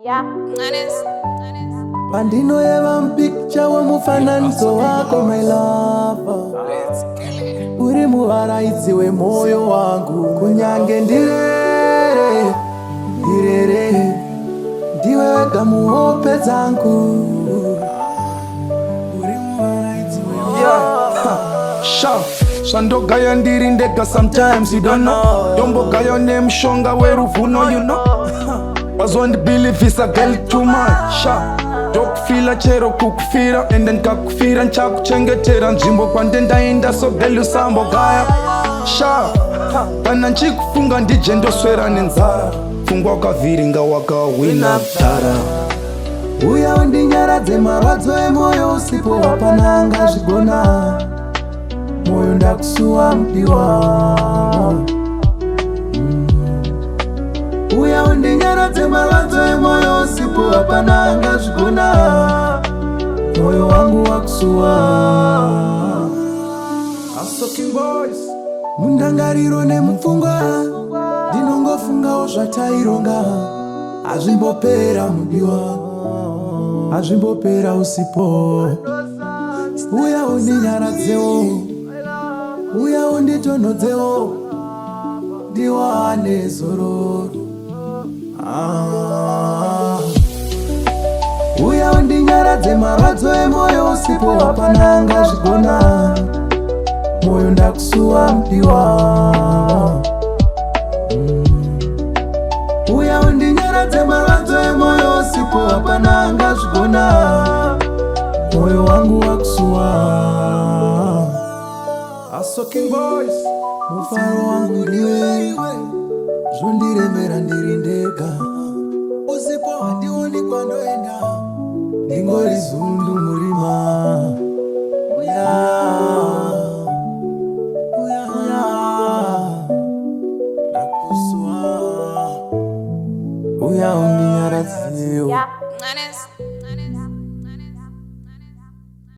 Yeah. Pandino yeva mpicture wa mufananizo wako my lover. Uri muvaraizi we moyo wangu, kunyange ndirere ndiwe wega muhope zangu. Uri muvaraizi we Shandogaya ndiri ndega, sometimes you don't know. Dombogaya nemshonga weruvuno, you know. Wazwandi believe is a girl too much. Dokufila chero kukufira, and then kakufira nchakuchengetera nzvimbo kwandendaenda, so girl usambogaya. Kana nchikufunga ndije ndoswera nenzara, fungwa ukavhiringa wakawina kudhara. Uya undinyaradze marwadzo emoyo usipo wapananga zvigona. Moyo ndakusuwa mudiwa. Uya undinyaradze marwadzo emoyo usipo wapananga zvigona. Moyo wangu wakusuwa. King boys Mundangariro nemupfungwa ndinongofungawo zvataironga. Azvimbopera mudiwa, azvimbopera usipo. Uya undinyaradzewo, uya unditonhodzewo, ndiwane zororo. Uya undinyaradze marwadzo emoyo usipo wapananga zvigona. Moyo ndakusuwa mudiwa. Uya undinyaradze marwadzo emoyo usipo wapananga zvigona. Moyo wangu wakusuwa. King boys Mufaro wangu ndiwe, zvondiremera ndiri ndega. Usipo handioni kwandoenda, ndingori zundu murima. Uya ndakusuwa. Uya undinyaradzewo. Yeah.